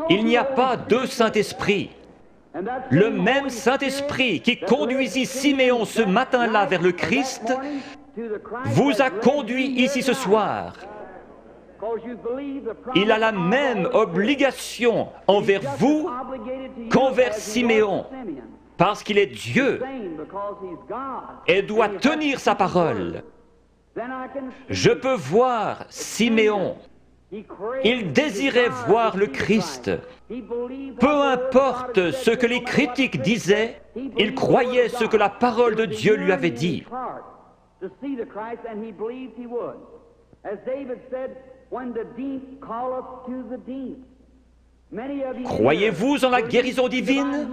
Il n'y a pas deux Saint-Esprits. Le même Saint-Esprit qui conduisit Siméon ce matin-là vers le Christ vous a conduit ici ce soir. Il a la même obligation envers vous qu'envers Siméon, parce qu'il est Dieu et doit tenir sa parole. Je peux voir Siméon. Il désirait voir le Christ. Peu importe ce que les critiques disaient, il croyait ce que la parole de Dieu lui avait dit. Croyez-vous en la guérison divine?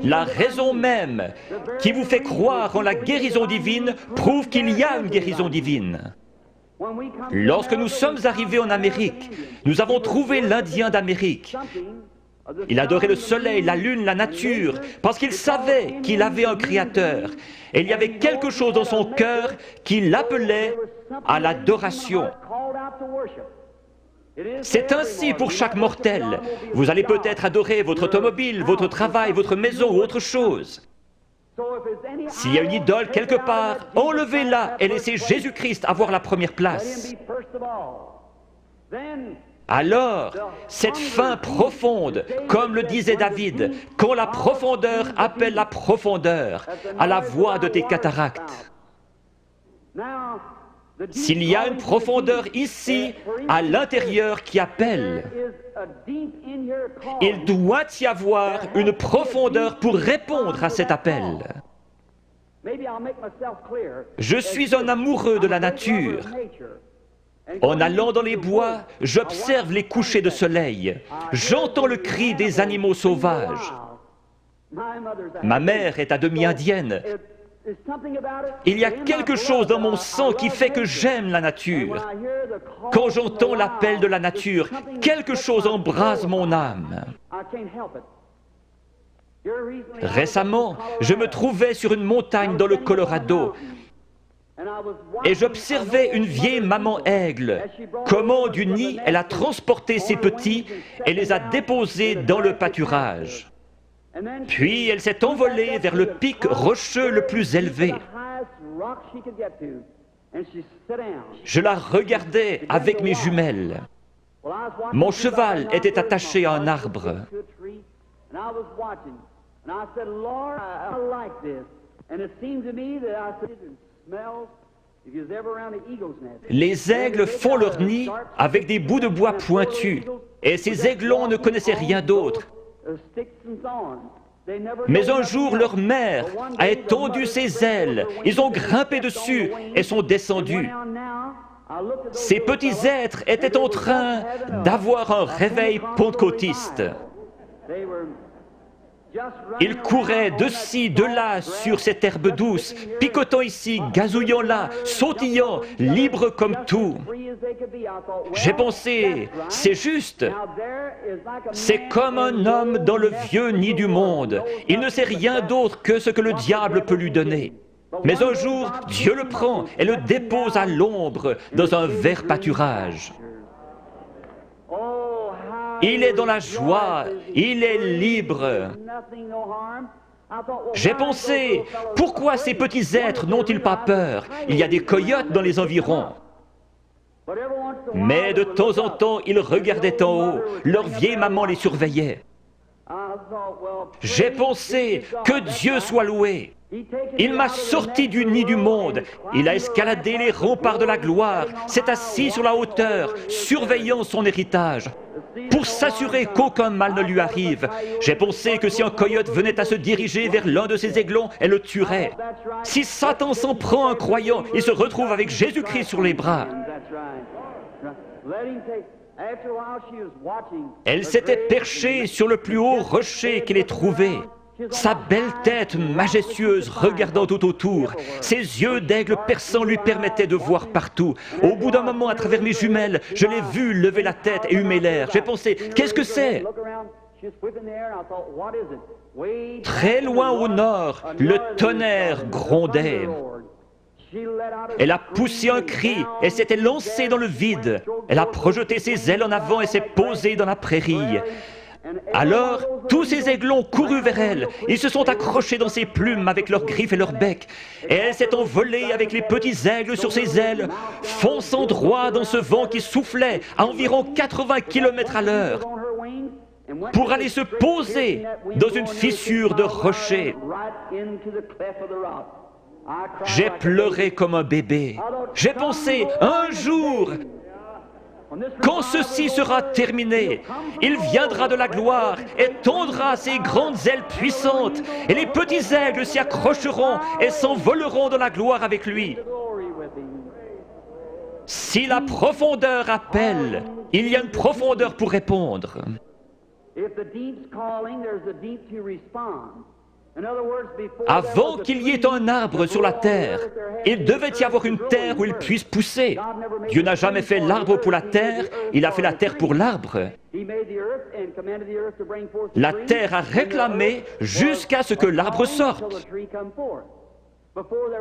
La raison même qui vous fait croire en la guérison divine prouve qu'il y a une guérison divine. Lorsque nous sommes arrivés en Amérique, nous avons trouvé l'Indien d'Amérique. Il adorait le soleil, la lune, la nature, parce qu'il savait qu'il avait un créateur. Et il y avait quelque chose dans son cœur qui l'appelait à l'adoration. C'est ainsi pour chaque mortel. Vous allez peut-être adorer votre automobile, votre travail, votre maison ou autre chose. S'il y a une idole quelque part, enlevez-la et laissez Jésus-Christ avoir la première place. Alors, cette faim profonde, comme le disait David, quand la profondeur appelle la profondeur, à la voix de tes cataractes. S'il y a une profondeur ici, à l'intérieur, qui appelle, il doit y avoir une profondeur pour répondre à cet appel. Je suis un amoureux de la nature. En allant dans les bois, j'observe les couchers de soleil. J'entends le cri des animaux sauvages. Ma mère est à demi indienne. Il y a quelque chose dans mon sang qui fait que j'aime la nature. Quand j'entends l'appel de la nature, quelque chose embrase mon âme. Récemment, je me trouvais sur une montagne dans le Colorado et j'observais une vieille maman aigle. Comment du nid elle a transporté ses petits et les a déposés dans le pâturage. Puis elle s'est envolée vers le pic rocheux le plus élevé. Je la regardais avec mes jumelles. Mon cheval était attaché à un arbre. Les aigles font leur nid avec des bouts de bois pointus, et ces aiglons ne connaissaient rien d'autre. Mais un jour, leur mère a étendu ses ailes, ils ont grimpé dessus et sont descendus. Ces petits êtres étaient en train d'avoir un réveil pentecôtiste. Ils couraient de ci, de là sur cette herbe douce, picotant ici, gazouillant là, sautillant, libres comme tout. J'ai pensé, c'est juste. C'est comme un homme dans le vieux nid du monde. Il ne sait rien d'autre que ce que le diable peut lui donner. Mais un jour, Dieu le prend et le dépose à l'ombre dans un vert pâturage. Il est dans la joie, il est libre. J'ai pensé, pourquoi ces petits êtres n'ont-ils pas peur? Il y a des coyotes dans les environs. Mais de temps en temps, ils regardaient en haut, leur vieille maman les surveillait. J'ai pensé, que Dieu soit loué. Il m'a sorti du nid du monde. Il a escaladé les remparts de la gloire, s'est assis sur la hauteur, surveillant son héritage, pour s'assurer qu'aucun mal ne lui arrive. J'ai pensé que si un coyote venait à se diriger vers l'un de ses aiglons, elle le tuerait. Si Satan s'en prend à un croyant, il se retrouve avec Jésus-Christ sur les bras. Elle s'était perchée sur le plus haut rocher qu'elle ait trouvé. Sa belle tête majestueuse regardant tout autour, ses yeux d'aigle perçants lui permettaient de voir partout. Au bout d'un moment, à travers mes jumelles, je l'ai vue lever la tête et humer l'air. J'ai pensé, qu'est-ce que c'est? Très loin au nord, le tonnerre grondait. Elle a poussé un cri et s'était lancée dans le vide. Elle a projeté ses ailes en avant et s'est posée dans la prairie. Alors, tous ces aiglons courus vers elle. Ils se sont accrochés dans ses plumes avec leurs griffes et leurs becs. Et elle s'est envolée avec les petits aigles sur ses ailes, fonçant droit dans ce vent qui soufflait à environ 80 km à l'heure, pour aller se poser dans une fissure de rocher. J'ai pleuré comme un bébé. J'ai pensé, un jour, quand ceci sera terminé, il viendra de la gloire et tendra ses grandes ailes puissantes, et les petits aigles s'y accrocheront et s'envoleront dans la gloire avec lui. Si la profondeur appelle, il y a une profondeur pour répondre. Avant qu'il y ait un arbre sur la terre, il devait y avoir une terre où il puisse pousser. Dieu n'a jamais fait l'arbre pour la terre, il a fait la terre pour l'arbre. La terre a réclamé jusqu'à ce que l'arbre sorte.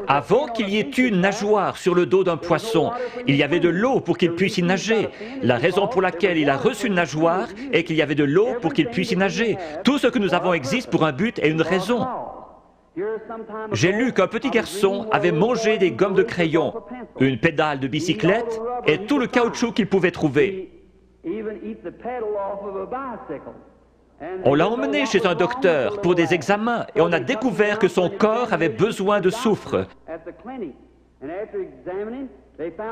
Avant qu'il y ait une nageoire sur le dos d'un poisson, il y avait de l'eau pour qu'il puisse y nager. La raison pour laquelle il a reçu une nageoire est qu'il y avait de l'eau pour qu'il puisse y nager. Tout ce que nous avons existe pour un but et une raison. J'ai lu qu'un petit garçon avait mangé des gommes de crayon, une pédale de bicyclette et tout le caoutchouc qu'il pouvait trouver. On l'a emmené chez un docteur pour des examens et on a découvert que son corps avait besoin de soufre.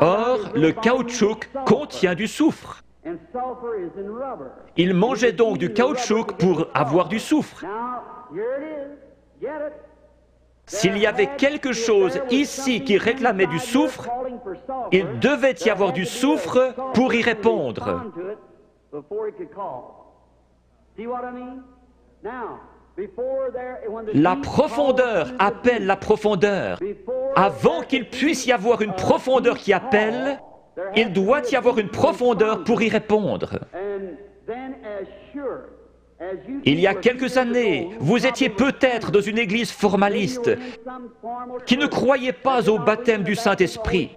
Or, le caoutchouc contient du soufre. Il mangeait donc du caoutchouc pour avoir du soufre. S'il y avait quelque chose ici qui réclamait du soufre, il devait y avoir du soufre pour y répondre. La profondeur appelle la profondeur. Avant qu'il puisse y avoir une profondeur qui appelle, il doit y avoir une profondeur pour y répondre. Il y a quelques années, vous étiez peut-être dans une église formaliste qui ne croyait pas au baptême du Saint-Esprit.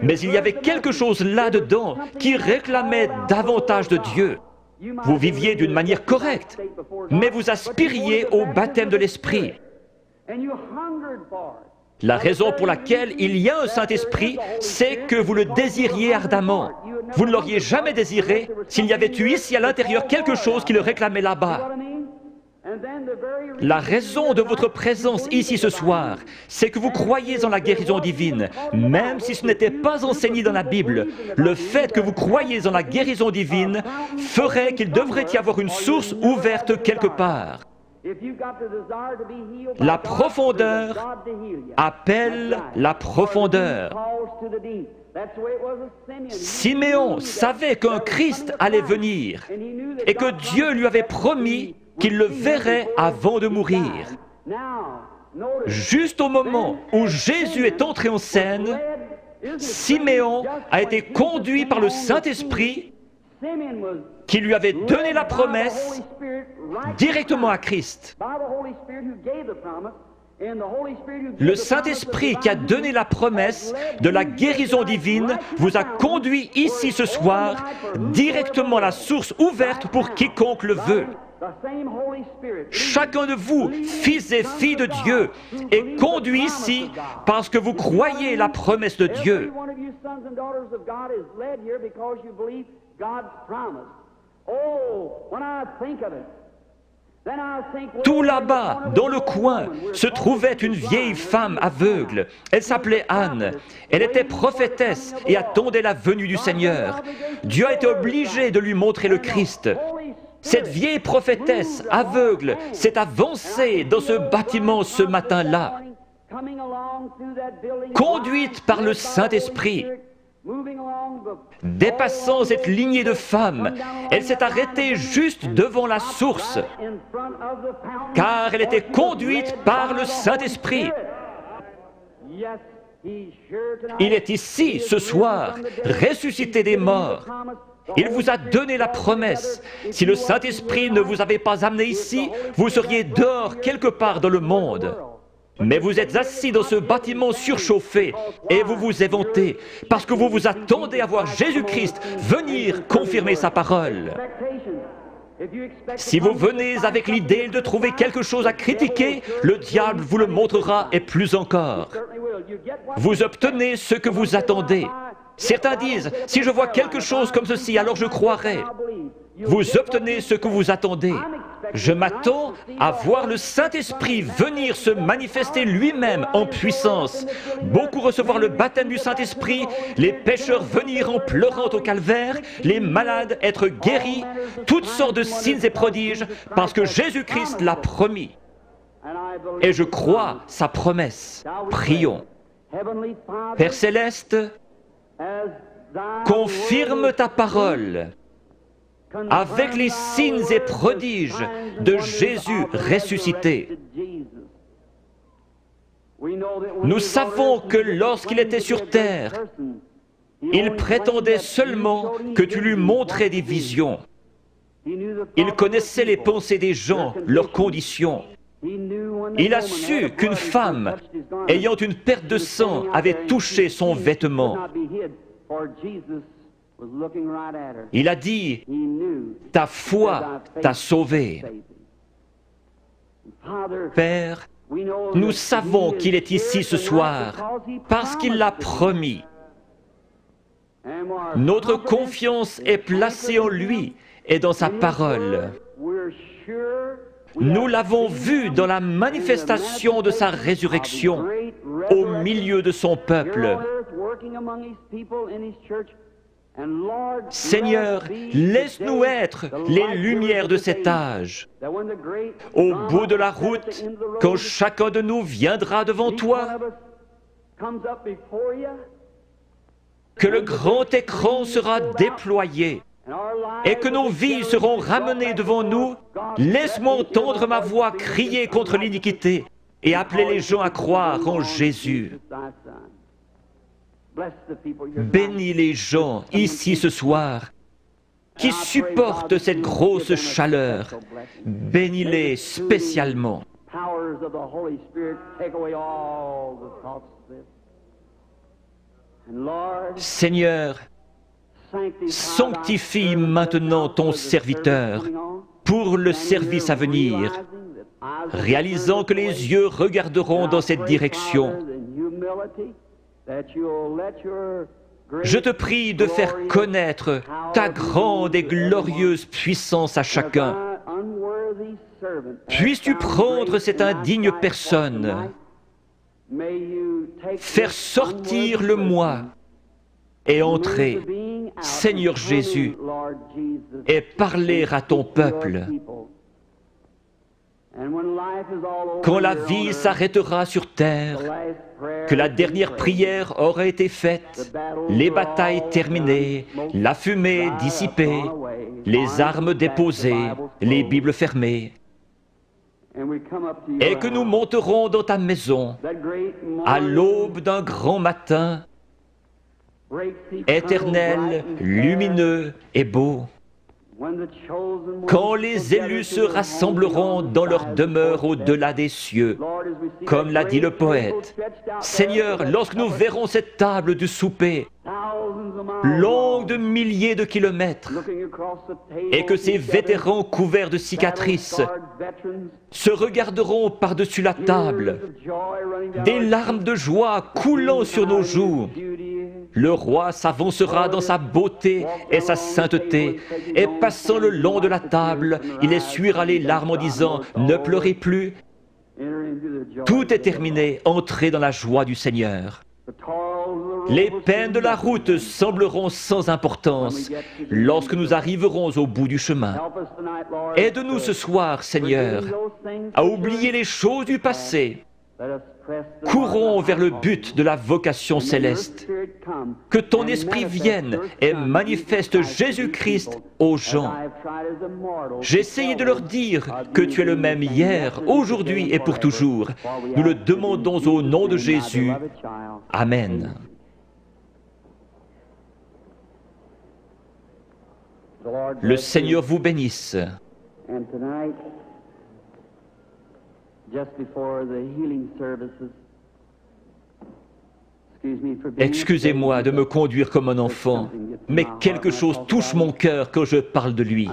Mais il y avait quelque chose là-dedans qui réclamait davantage de Dieu. Vous viviez d'une manière correcte, mais vous aspiriez au baptême de l'Esprit. La raison pour laquelle il y a un Saint-Esprit, c'est que vous le désiriez ardemment. Vous ne l'auriez jamais désiré s'il y avait eu ici à l'intérieur quelque chose qui le réclamait là-bas. La raison de votre présence ici ce soir, c'est que vous croyez en la guérison divine, même si ce n'était pas enseigné dans la Bible. Le fait que vous croyez en la guérison divine ferait qu'il devrait y avoir une source ouverte quelque part. La profondeur appelle la profondeur. Siméon savait qu'un Christ allait venir et que Dieu lui avait promis qu'il le verrait avant de mourir. Juste au moment où Jésus est entré en scène, Siméon a été conduit par le Saint-Esprit qui lui avait donné la promesse directement à Christ. Le Saint-Esprit qui a donné la promesse de la guérison divine vous a conduit ici ce soir directement à la source ouverte pour quiconque le veut. Chacun de vous, fils et filles de Dieu, est conduit ici parce que vous croyez la promesse de Dieu. Tout là-bas, dans le coin, se trouvait une vieille femme aveugle. Elle s'appelait Anne. Elle était prophétesse et attendait la venue du Seigneur. Dieu a été obligé de lui montrer le Christ. Cette vieille prophétesse aveugle s'est avancée dans ce bâtiment ce matin-là, conduite par le Saint-Esprit. Dépassant cette lignée de femmes, elle s'est arrêtée juste devant la source, car elle était conduite par le Saint-Esprit. Il est ici, ce soir, ressuscité des morts. Il vous a donné la promesse. Si le Saint-Esprit ne vous avait pas amené ici, vous seriez dehors quelque part dans le monde. Mais vous êtes assis dans ce bâtiment surchauffé et vous vous éventez parce que vous vous attendez à voir Jésus-Christ venir confirmer sa parole. Si vous venez avec l'idée de trouver quelque chose à critiquer, le diable vous le montrera et plus encore. Vous obtenez ce que vous attendez. Certains disent, si je vois quelque chose comme ceci, alors je croirai. Vous obtenez ce que vous attendez. Je m'attends à voir le Saint-Esprit venir se manifester lui-même en puissance. Beaucoup recevoir le baptême du Saint-Esprit, les pécheurs venir en pleurant au calvaire, les malades être guéris, toutes sortes de signes et prodiges, parce que Jésus-Christ l'a promis. Et je crois sa promesse. Prions. Père Céleste, confirme ta parole avec les signes et prodiges de Jésus ressuscité. Nous savons que lorsqu'il était sur terre, il prétendait seulement que tu lui montrais des visions. Il connaissait les pensées des gens, leurs conditions. Il a su qu'une femme, ayant une perte de sang, avait touché son vêtement. Il a dit, ta foi t'a sauvé. Père, nous savons qu'il est ici ce soir parce qu'il l'a promis. Notre confiance est placée en lui et dans sa parole. Nous l'avons vu dans la manifestation de sa résurrection au milieu de son peuple. Seigneur, laisse-nous être les lumières de cet âge. Au bout de la route, quand chacun de nous viendra devant toi, que le grand écran sera déployé et que nos vies seront ramenées devant nous, laisse-moi entendre ma voix crier contre l'iniquité et appeler les gens à croire en Jésus. Bénis les gens ici ce soir qui supportent cette grosse chaleur. Bénis-les spécialement. Seigneur, sanctifie maintenant ton serviteur pour le service à venir, réalisant que les yeux regarderont dans cette direction. Je te prie de faire connaître ta grande et glorieuse puissance à chacun. Puisses-tu prendre cette indigne personne, faire sortir le moi et entrer, Seigneur Jésus, et parler à ton peuple. Quand la vie s'arrêtera sur terre, que la dernière prière aura été faite, les batailles terminées, la fumée dissipée, les armes déposées, les Bibles fermées, et que nous monterons dans ta maison à l'aube d'un grand matin, éternel, lumineux et beau, quand les élus se rassembleront dans leur demeure au-delà des cieux, comme l'a dit le poète. Seigneur, lorsque nous verrons cette table du souper, longue de milliers de kilomètres, et que ces vétérans couverts de cicatrices se regarderont par-dessus la table, des larmes de joie coulant sur nos joues, le roi s'avancera dans sa beauté et sa sainteté, et passant le long de la table, il essuiera les larmes en disant « Ne pleurez plus ». Tout est terminé, entrez dans la joie du Seigneur. Les peines de la route sembleront sans importance lorsque nous arriverons au bout du chemin. Aide-nous ce soir, Seigneur, à oublier les choses du passé. Courons vers le but de la vocation céleste. Que ton esprit vienne et manifeste Jésus-Christ aux gens. J'ai essayé de leur dire que tu es le même hier, aujourd'hui et pour toujours. Nous le demandons au nom de Jésus. Amen. Le Seigneur vous bénisse. Excusez-moi de me conduire comme un enfant, mais quelque chose touche mon cœur quand je parle de lui.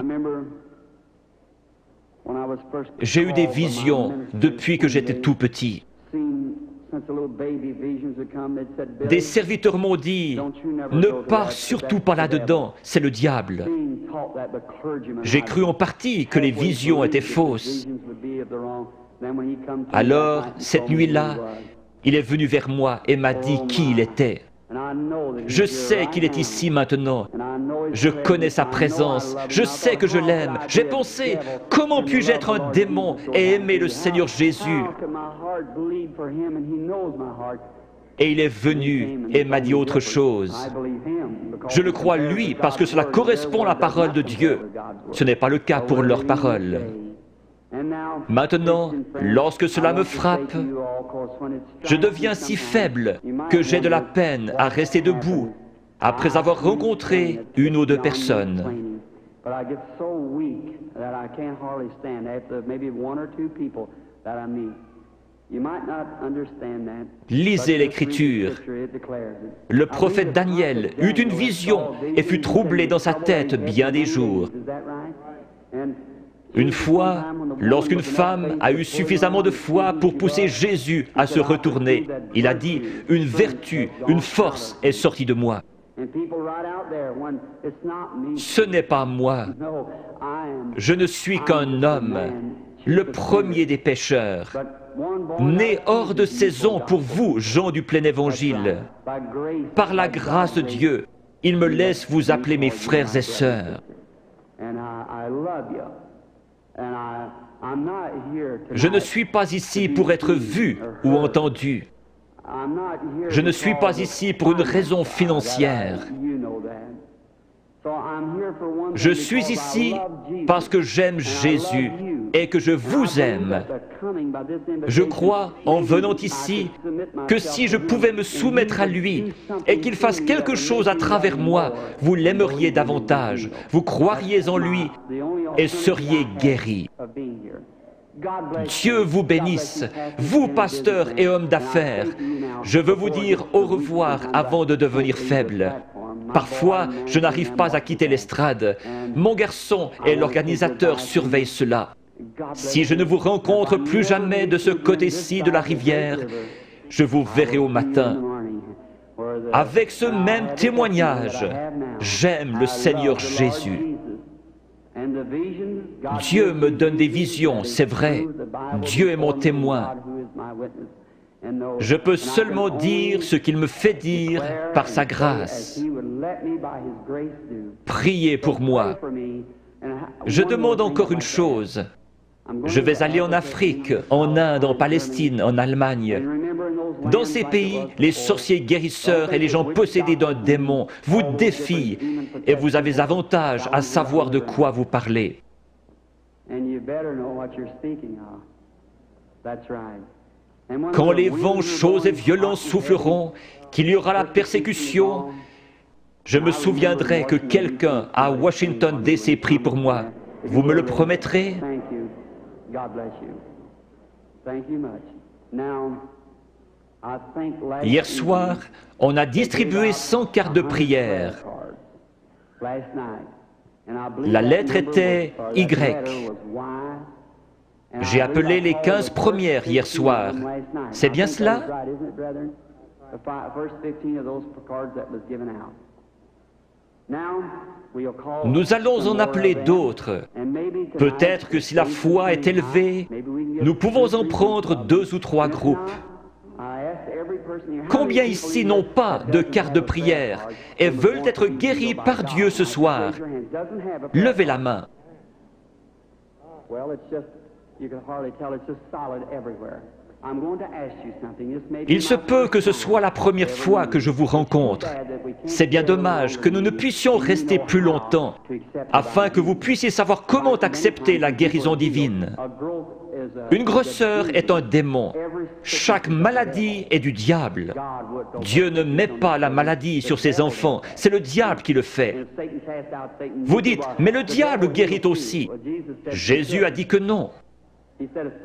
J'ai eu des visions depuis que j'étais tout petit. Des serviteurs m'ont dit, ne pars surtout pas là-dedans, c'est le diable. J'ai cru en partie que les visions étaient fausses. Alors, cette nuit-là, il est venu vers moi et m'a dit qui il était. Je sais qu'il est ici maintenant. Je connais sa présence. Je sais que je l'aime. J'ai pensé, comment puis-je être un démon et aimer le Seigneur Jésus? Et il est venu et m'a dit autre chose. Je le crois lui parce que cela correspond à la parole de Dieu. Ce n'est pas le cas pour leur parole. Maintenant, lorsque cela me frappe, je deviens si faible que j'ai de la peine à rester debout après avoir rencontré une ou deux personnes. Lisez l'Écriture. Le prophète Daniel eut une vision et fut troublé dans sa tête bien des jours. Une fois, lorsqu'une femme a eu suffisamment de foi pour pousser Jésus à se retourner, il a dit, une vertu, une force est sortie de moi. Ce n'est pas moi. Je ne suis qu'un homme, le premier des pécheurs, né hors de saison pour vous, gens du plein évangile. Par la grâce de Dieu, il me laisse vous appeler mes frères et sœurs. Je ne suis pas ici pour être vu ou entendu. Je ne suis pas ici pour une raison financière. Je suis ici parce que j'aime Jésus et que je vous aime. Je crois, en venant ici, que si je pouvais me soumettre à lui et qu'il fasse quelque chose à travers moi, vous l'aimeriez davantage, vous croiriez en lui et seriez guéris. Dieu vous bénisse, vous pasteurs et hommes d'affaires. Je veux vous dire au revoir avant de devenir faible. Parfois, je n'arrive pas à quitter l'estrade. Mon garçon et l'organisateur surveillent cela. Si je ne vous rencontre plus jamais de ce côté-ci de la rivière, je vous verrai au matin. Avec ce même témoignage, j'aime le Seigneur Jésus. Dieu me donne des visions, c'est vrai. Dieu est mon témoin. Je peux seulement dire ce qu'il me fait dire par sa grâce. Priez pour moi. Je demande encore une chose. Je vais aller en Afrique, en Inde, en Palestine, en Allemagne. Dans ces pays, les sorciers guérisseurs et les gens possédés d'un démon vous défient et vous avez avantage à savoir de quoi vous parlez. Quand les vents chauds et violents souffleront, qu'il y aura la persécution, je me souviendrai que quelqu'un à Washington D.C. prie pour moi. Vous me le promettrez? Hier soir, on a distribué 100 cartes de prière. La lettre était Y. J'ai appelé les 15 premières hier soir. C'est bien cela? Nous allons en appeler d'autres. Peut-être que si la foi est élevée, nous pouvons en prendre 2 ou 3 groupes. Combien ici n'ont pas de carte de prière et veulent être guéris par Dieu ce soir? Levez la main. Il se peut que ce soit la première fois que je vous rencontre. C'est bien dommage que nous ne puissions rester plus longtemps, afin que vous puissiez savoir comment accepter la guérison divine. Une grosseur est un démon. Chaque maladie est du diable. Dieu ne met pas la maladie sur ses enfants, c'est le diable qui le fait. Vous dites, mais le diable guérit aussi. Jésus a dit que non.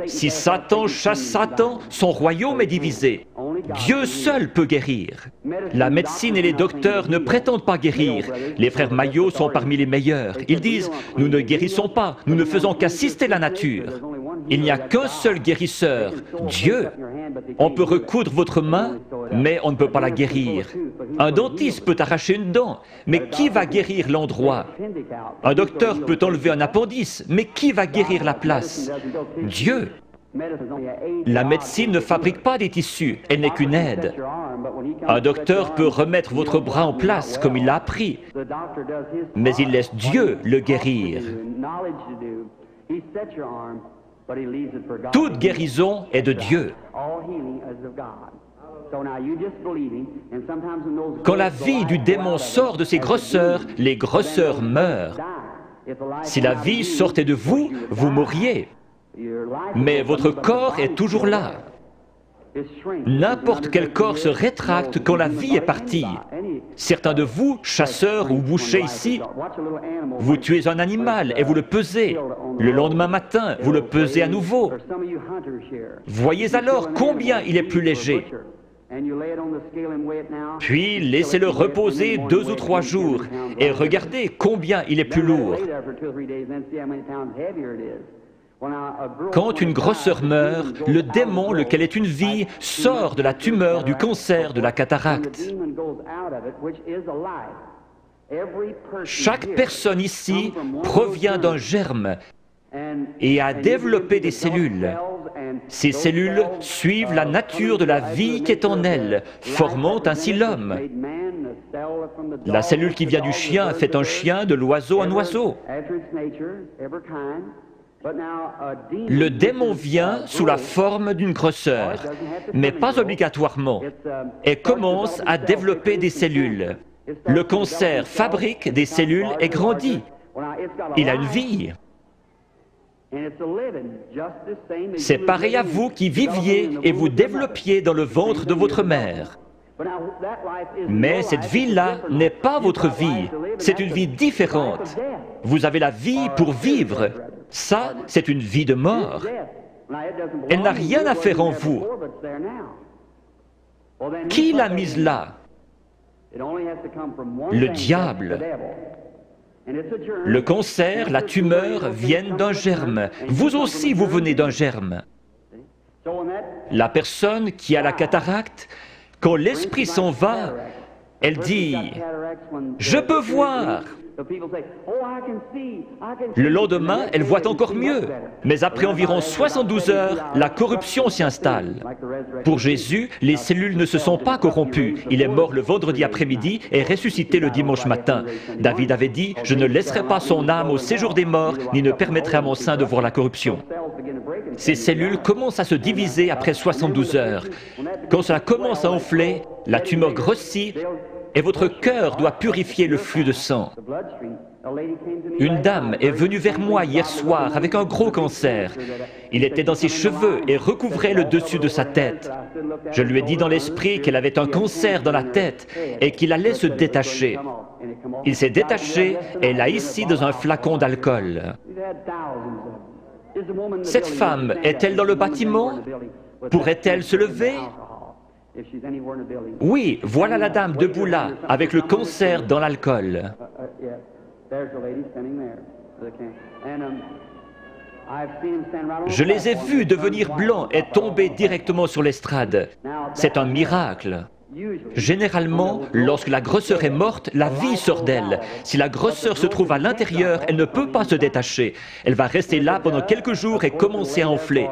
Si Satan chasse Satan, son royaume est divisé. Dieu seul peut guérir. La médecine et les docteurs ne prétendent pas guérir. Les frères Maillot sont parmi les meilleurs. Ils disent « Nous ne guérissons pas, nous ne faisons qu'assister la nature. » Il n'y a qu'un seul guérisseur, Dieu. On peut recoudre votre main, mais on ne peut pas la guérir. Un dentiste peut arracher une dent, mais qui va guérir l'endroit? Un docteur peut enlever un appendice, mais qui va guérir la place? Dieu. La médecine ne fabrique pas des tissus, elle n'est qu'une aide. Un docteur peut remettre votre bras en place comme il l'a appris, mais il laisse Dieu le guérir. Toute guérison est de Dieu. Quand la vie du démon sort de ses grosseurs, les grosseurs meurent. Si la vie sortait de vous, vous mourriez. Mais votre corps est toujours là. N'importe quel corps se rétracte quand la vie est partie. Certains de vous, chasseurs ou bouchers ici, vous tuez un animal et vous le pesez. Le lendemain matin, vous le pesez à nouveau. Voyez alors combien il est plus léger. Puis laissez-le reposer 2 ou 3 jours et regardez combien il est plus lourd. Quand une grosseur meurt, le démon, lequel est une vie, sort de la tumeur, du cancer, de la cataracte. Chaque personne ici provient d'un germe et a développé des cellules. Ces cellules suivent la nature de la vie qui est en elles, formant ainsi l'homme. La cellule qui vient du chien fait un chien, de l'oiseau un oiseau. Le démon vient sous la forme d'une grosseur, mais pas obligatoirement, et commence à développer des cellules. Le cancer fabrique des cellules et grandit. Il a une vie. C'est pareil à vous qui viviez et vous développiez dans le ventre de votre mère. Mais cette vie-là n'est pas votre vie, c'est une vie différente. Vous avez la vie pour vivre. Ça, c'est une vie de mort. Elle n'a rien à faire en vous. Qui l'a mise là? Le diable. Le cancer, la tumeur viennent d'un germe. Vous aussi, vous venez d'un germe. La personne qui a la cataracte, quand l'esprit s'en va, elle dit « Je peux voir ». Le lendemain, elle voit encore mieux. Mais après environ 72 heures, la corruption s'y installe. Pour Jésus, les cellules ne se sont pas corrompues. Il est mort le vendredi après-midi et ressuscité le dimanche matin. David avait dit « Je ne laisserai pas son âme au séjour des morts, ni ne permettrai à mon sein de voir la corruption ». Ces cellules commencent à se diviser après 72 heures. Quand cela commence à enfler, la tumeur grossit et votre cœur doit purifier le flux de sang. Une dame est venue vers moi hier soir avec un gros cancer. Il était dans ses cheveux et recouvrait le dessus de sa tête. Je lui ai dit dans l'esprit qu'elle avait un cancer dans la tête et qu'il allait se détacher. Il s'est détaché et l'a ici dans un flacon d'alcool. Cette femme est-elle dans le bâtiment? Pourrait-elle se lever? Oui, voilà la dame debout là, avec le cancer dans l'alcool. Je les ai vus devenir blancs et tomber directement sur l'estrade. C'est un miracle. Généralement, lorsque la grosseur est morte, la vie sort d'elle. Si la grosseur se trouve à l'intérieur, elle ne peut pas se détacher. Elle va rester là pendant quelques jours et commencer à enfler.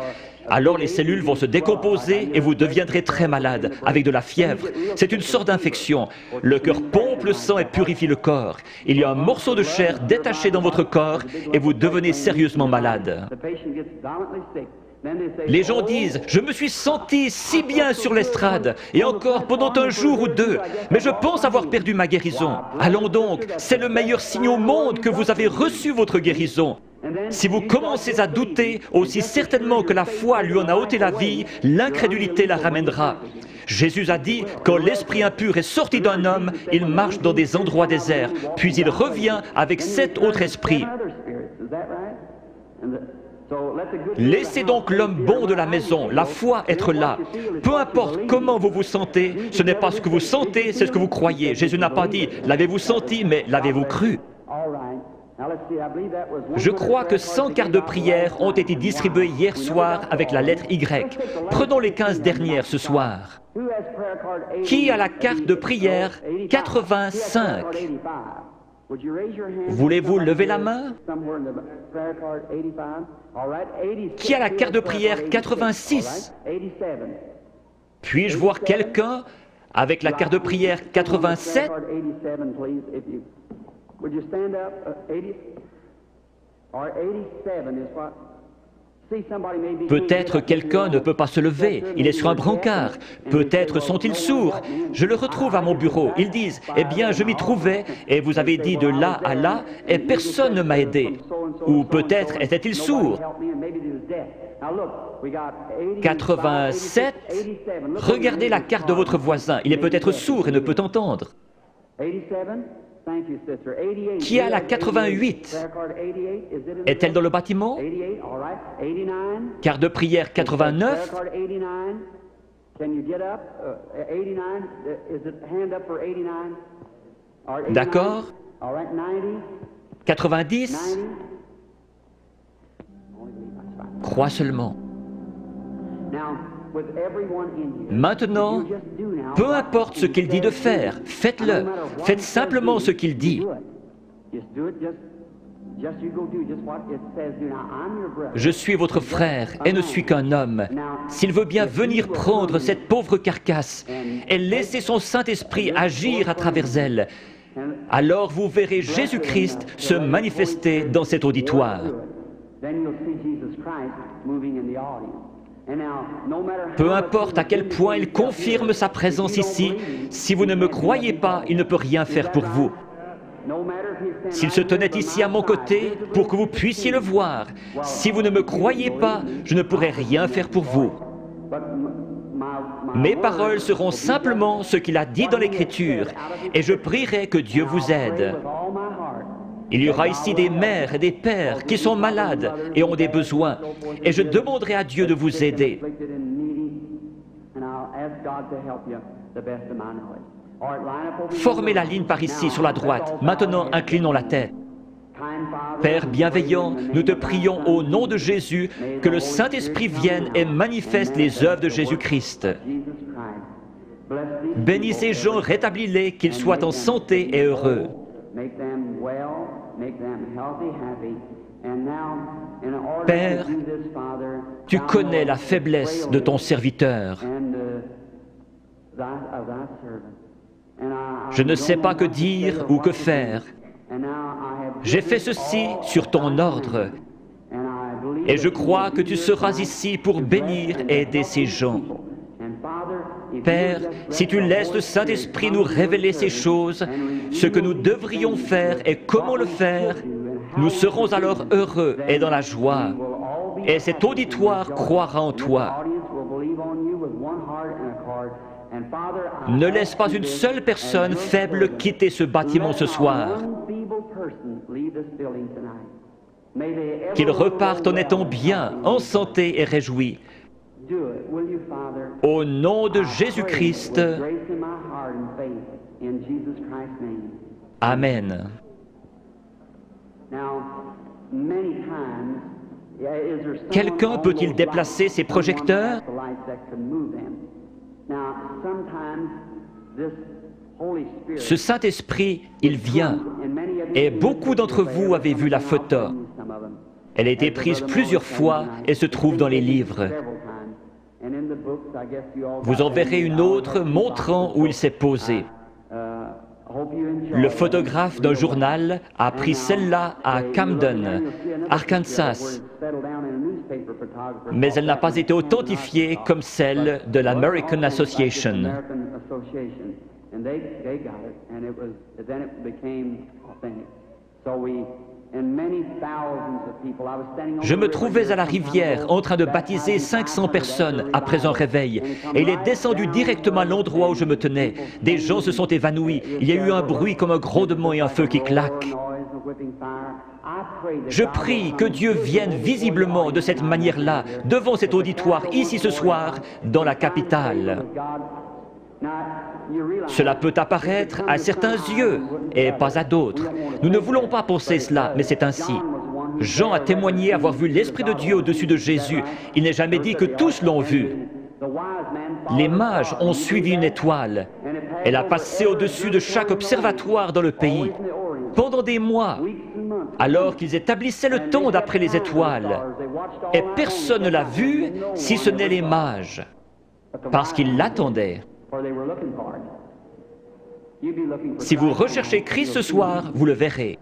Alors les cellules vont se décomposer et vous deviendrez très malade, avec de la fièvre. C'est une sorte d'infection. Le cœur pompe le sang et purifie le corps. Il y a un morceau de chair détaché dans votre corps et vous devenez sérieusement malade. Les gens disent « Je me suis senti si bien sur l'estrade, et encore pendant un jour ou deux, mais je pense avoir perdu ma guérison. Allons donc, c'est le meilleur signe au monde que vous avez reçu votre guérison. Si vous commencez à douter, aussi certainement que la foi lui en a ôté la vie, l'incrédulité la ramènera. Jésus a dit, quand l'esprit impur est sorti d'un homme, il marche dans des endroits déserts, puis il revient avec 7 autres esprits. Laissez donc l'homme bon de la maison, la foi, être là. Peu importe comment vous vous sentez, ce n'est pas ce que vous sentez, c'est ce que vous croyez. Jésus n'a pas dit « l'avez-vous senti », mais « l'avez-vous cru ». Je crois que 100 cartes de prière ont été distribuées hier soir avec la lettre Y. Prenons les 15 dernières ce soir. Qui a la carte de prière 85? Voulez-vous lever la main? Qui a la carte de prière 86? Puis-je voir quelqu'un avec la carte de prière 87? Peut-être quelqu'un ne peut pas se lever, il est sur un brancard. Peut-être sont-ils sourds. Je le retrouve à mon bureau. Ils disent, « Eh bien, je m'y trouvais, et vous avez dit de là à là, et personne ne m'a aidé. » Ou peut-être était-il sourd. 87. Regardez la carte de votre voisin. Il est peut-être sourd et ne peut entendre. Qui a la 88? Est-elle dans le bâtiment? Carte de prière 89? D'accord. 90? Crois seulement. Maintenant, peu importe ce qu'il dit de faire, faites-le. Faites simplement ce qu'il dit. Je suis votre frère et ne suis qu'un homme. S'il veut bien venir prendre cette pauvre carcasse et laisser son Saint-Esprit agir à travers elle, alors vous verrez Jésus-Christ se manifester dans cet auditoire. Peu importe à quel point il confirme sa présence ici, si vous ne me croyez pas, il ne peut rien faire pour vous. S'il se tenait ici à mon côté pour que vous puissiez le voir, si vous ne me croyez pas, je ne pourrai rien faire pour vous. Mes paroles seront simplement ce qu'il a dit dans l'Écriture, et je prierai que Dieu vous aide. Il y aura ici des mères et des pères qui sont malades et ont des besoins, et je demanderai à Dieu de vous aider. Formez la ligne par ici, sur la droite. Maintenant, inclinons la tête. Père bienveillant, nous te prions au nom de Jésus que le Saint-Esprit vienne et manifeste les œuvres de Jésus-Christ. Bénis ces gens, rétablis-les, qu'ils soient en santé et heureux. Père, tu connais la faiblesse de ton serviteur. Je ne sais pas que dire ou que faire. J'ai fait ceci sur ton ordre, et je crois que tu seras ici pour bénir et aider ces gens. Père, si tu laisses le Saint-Esprit nous révéler ces choses, ce que nous devrions faire et comment le faire, nous serons alors heureux et dans la joie. Et cet auditoire croira en toi. Ne laisse pas une seule personne faible quitter ce bâtiment ce soir. Qu'ils repartent en étant bien, en santé et réjouis. Au nom de Jésus-Christ. Amen. Quelqu'un peut-il déplacer ses projecteurs? Ce Saint-Esprit, il vient, et beaucoup d'entre vous avez vu la photo. Elle a été prise plusieurs fois et se trouve dans les livres. Vous en verrez une autre montrant où il s'est posé. Le photographe d'un journal a pris celle-là à Camden, Arkansas, mais elle n'a pas été authentifiée comme celle de l'American Association. Je me trouvais à la rivière en train de baptiser 500 personnes après un réveil, et il est descendu directement à l'endroit où je me tenais. Des gens se sont évanouis, il y a eu un bruit comme un grondement et un feu qui claque. Je prie que Dieu vienne visiblement de cette manière-là, devant cet auditoire, ici ce soir, dans la capitale. Cela peut apparaître à certains yeux et pas à d'autres. Nous ne voulons pas penser cela, mais c'est ainsi. Jean a témoigné avoir vu l'Esprit de Dieu au-dessus de Jésus. Il n'est jamais dit que tous l'ont vu. Les mages ont suivi une étoile. Elle a passé au-dessus de chaque observatoire dans le pays. Pendant des mois, alors qu'ils établissaient le temps d'après les étoiles, et personne ne l'a vu si ce n'est les mages, parce qu'ils l'attendaient. Si vous recherchez Christ ce soir, vous le verrez.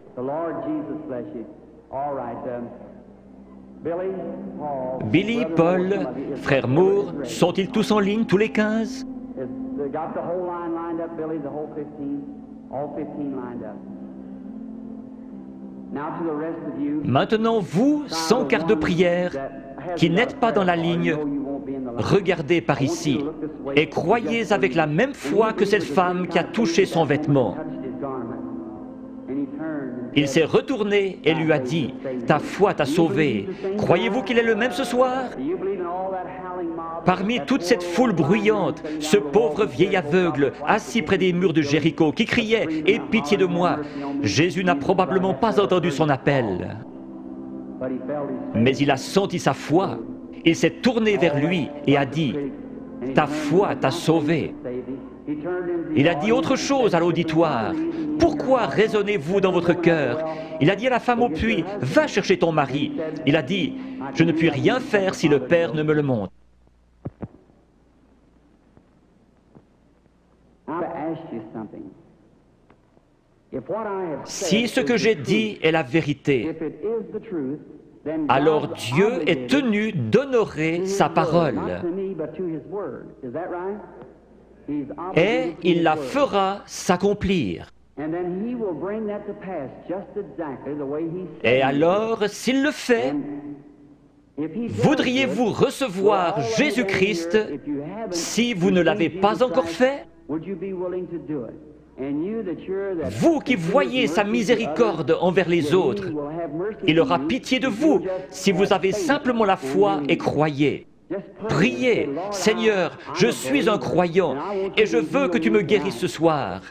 Billy, Paul, frère Moore, sont-ils tous en ligne, tous les 15? Maintenant, vous, sans carte de prière, qui n'êtes pas dans la ligne, regardez par ici et croyez avec la même foi que cette femme qui a touché son vêtement. Il s'est retourné et lui a dit, « Ta foi t'a sauvé. Croyez-vous qu'il est le même ce soir ?» Parmi toute cette foule bruyante, ce pauvre vieil aveugle, assis près des murs de Jéricho, qui criait « Aie pitié de moi !» Jésus n'a probablement pas entendu son appel. Mais il a senti sa foi. Il s'est tourné vers lui et a dit, « Ta foi t'a sauvé. » Il a dit autre chose à l'auditoire. « Pourquoi raisonnez-vous dans votre cœur ?» Il a dit à la femme au puits, « Va chercher ton mari. » Il a dit, « Je ne puis rien faire si le Père ne me le montre. » Si ce que j'ai dit est la vérité, alors Dieu est tenu d'honorer sa parole. Et il la fera s'accomplir. Et alors, s'il le fait, voudriez-vous recevoir Jésus-Christ si vous ne l'avez pas encore fait? Vous qui voyez sa miséricorde envers les autres, il aura pitié de vous si vous avez simplement la foi et croyez. Priez, « Seigneur, je suis un croyant et je veux que tu me guérisses ce soir. »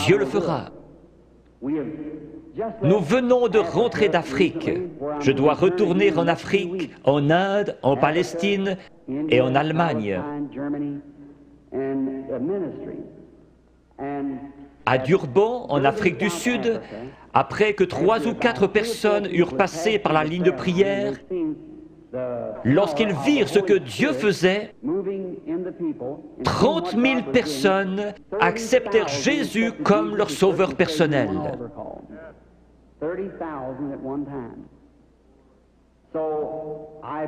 Dieu le fera. Nous venons de rentrer d'Afrique. Je dois retourner en Afrique, en Inde, en Palestine et en Allemagne. À Durban, en Afrique du Sud, après que 3 ou 4 personnes eurent passé par la ligne de prière, lorsqu'ils virent ce que Dieu faisait, 30 000 personnes acceptèrent Jésus comme leur sauveur personnel.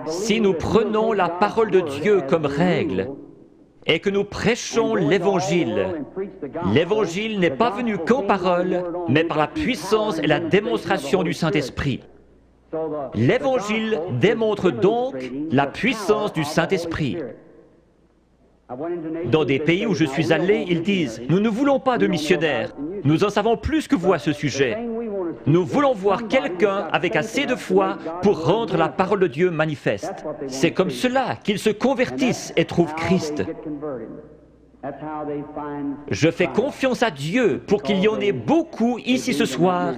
Si nous prenons la parole de Dieu comme règle et que nous prêchons l'Évangile, l'Évangile n'est pas venu qu'en parole, mais par la puissance et la démonstration du Saint-Esprit. L'Évangile démontre donc la puissance du Saint-Esprit. Dans des pays où je suis allé, ils disent « Nous ne voulons pas de missionnaires, nous en savons plus que vous à ce sujet. Nous voulons voir quelqu'un avec assez de foi pour rendre la parole de Dieu manifeste. » C'est comme cela qu'ils se convertissent et trouvent Christ. Je fais confiance à Dieu pour qu'il y en ait beaucoup ici ce soir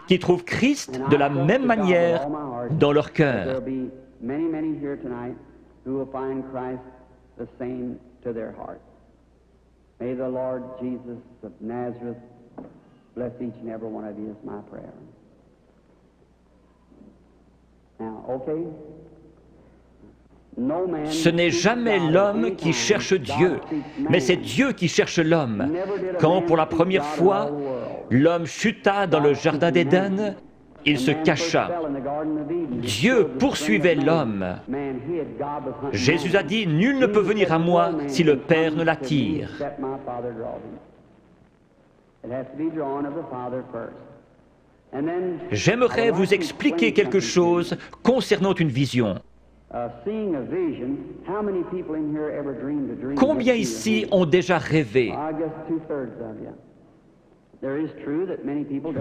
qui trouvent Christ de la même manière dans leur cœur. The same to their heart. May the Lord Jesus of Nazareth bless each and every one of you is my prayer. Now, okay? Ce n'est jamais l'homme qui cherche Dieu, mais c'est Dieu qui cherche l'homme. Quand pour la première fois, l'homme chuta dans le jardin d'Éden, il se cacha. Dieu poursuivait l'homme. Jésus a dit, « Nul ne peut venir à moi si le Père ne l'attire. » J'aimerais vous expliquer quelque chose concernant une vision. Combien ici ont déjà rêvé?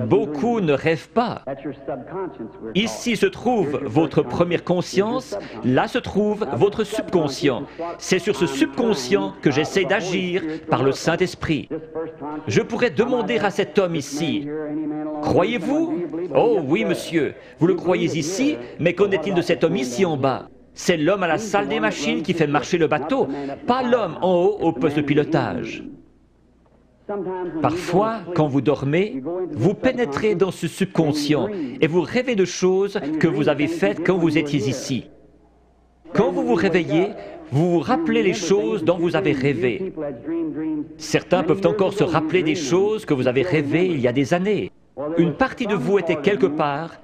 Beaucoup ne rêvent pas. Ici se trouve votre première conscience, là se trouve votre subconscient. C'est sur ce subconscient que j'essaie d'agir par le Saint-Esprit. Je pourrais demander à cet homme ici, « Croyez-vous » ? « Oh oui, monsieur, vous le croyez ici, mais qu'en est-il de cet homme ici en bas ? C'est l'homme à la salle des machines qui fait marcher le bateau, pas l'homme en haut au poste de pilotage. » Parfois, quand vous dormez, vous pénétrez dans ce subconscient et vous rêvez de choses que vous avez faites quand vous étiez ici. Quand vous vous réveillez, vous vous rappelez les choses dont vous avez rêvé. Certains peuvent encore se rappeler des choses que vous avez rêvées il y a des années. Une partie de vous était quelque part,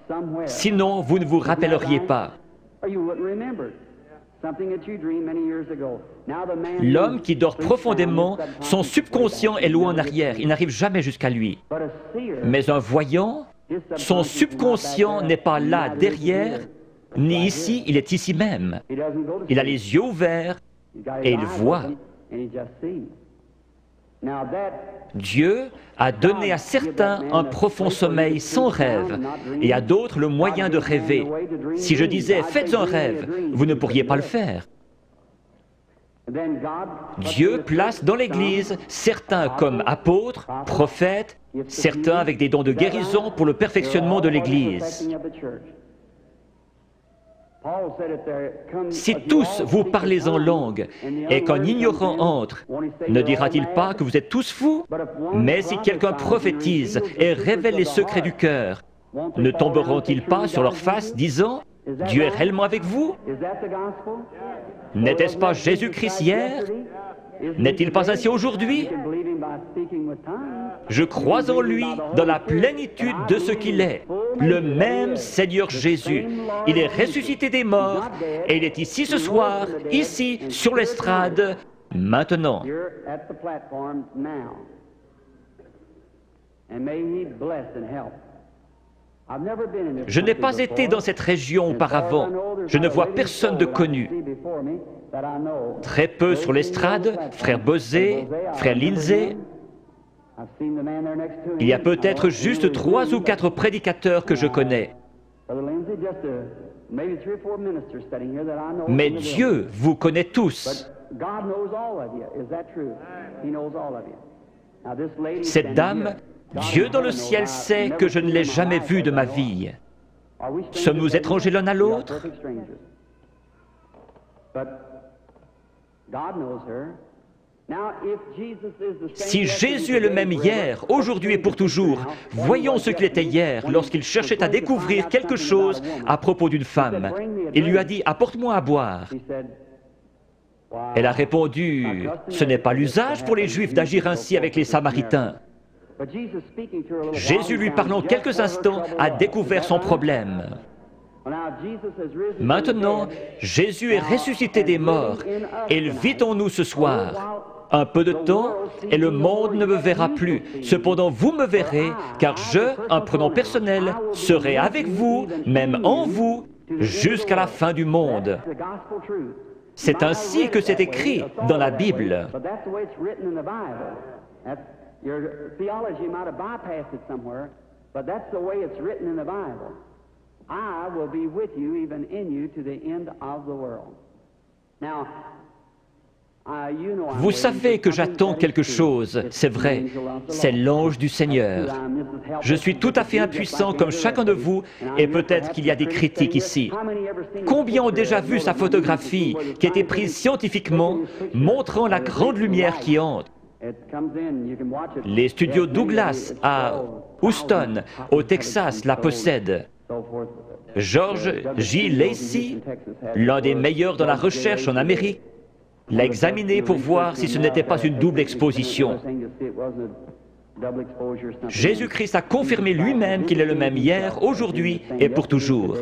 sinon vous ne vous rappelleriez pas. L'homme qui dort profondément, son subconscient est loin en arrière, il n'arrive jamais jusqu'à lui. Mais un voyant, son subconscient n'est pas là derrière, ni ici, il est ici même. Il a les yeux ouverts et il voit. Dieu a donné à certains un profond sommeil sans rêve et à d'autres le moyen de rêver. Si je disais « faites un rêve », vous ne pourriez pas le faire. Dieu place dans l'Église certains comme apôtres, prophètes, certains avec des dons de guérison pour le perfectionnement de l'Église. Si tous vous parlez en langue et qu'un ignorant entre, ne dira-t-il pas que vous êtes tous fous? Mais si quelqu'un prophétise et révèle les secrets du cœur, ne tomberont-ils pas sur leur face disant « Dieu est réellement avec vous » ? N'était-ce pas Jésus-Christ hier? N'est-il pas ainsi aujourd'hui? Je crois en lui dans la plénitude de ce qu'il est, le même Seigneur Jésus. Il est ressuscité des morts et il est ici ce soir, ici, sur l'estrade, maintenant. Je n'ai pas été dans cette région auparavant. Je ne vois personne de connu. Très peu sur l'estrade, frère Bosé, frère Lindsay. Il y a peut-être juste 3 ou 4 prédicateurs que je connais. Mais Dieu vous connaît tous. Cette dame, Dieu dans le ciel sait que je ne l'ai jamais vue de ma vie. Sommes-nous étrangers l'un à l'autre? Si Jésus est le même hier, aujourd'hui et pour toujours, voyons ce qu'il était hier lorsqu'il cherchait à découvrir quelque chose à propos d'une femme. Il lui a dit « Apporte-moi à boire ». Elle a répondu « Ce n'est pas l'usage pour les Juifs d'agir ainsi avec les Samaritains ». Jésus, lui parlant quelques instants, a découvert son problème. Maintenant, Jésus est ressuscité des morts et il vit en nous ce soir. Un peu de temps et le monde ne me verra plus. Cependant, vous me verrez, car je, un prénom personnel, serai avec vous, même en vous, jusqu'à la fin du monde. C'est ainsi que c'est écrit dans la Bible. Your theology might have bypassed it somewhere, but that's the way it's written in the Bible. I will be with you, even in you, to the end of the world. Now, vous savez que j'attends quelque chose, c'est vrai, c'est l'ange du Seigneur. Je suis tout à fait impuissant comme chacun de vous, et peut-être qu'il y a des critiques ici. Combien ont déjà vu sa photographie qui a été prise scientifiquement, montrant la grande lumière qui entre? Les studios Douglas à Houston, au Texas, la possèdent. George J. Lacey, l'un des meilleurs dans la recherche en Amérique, l'a examiné pour voir si ce n'était pas une double exposition. Jésus-Christ a confirmé lui-même qu'il est le même hier, aujourd'hui et pour toujours.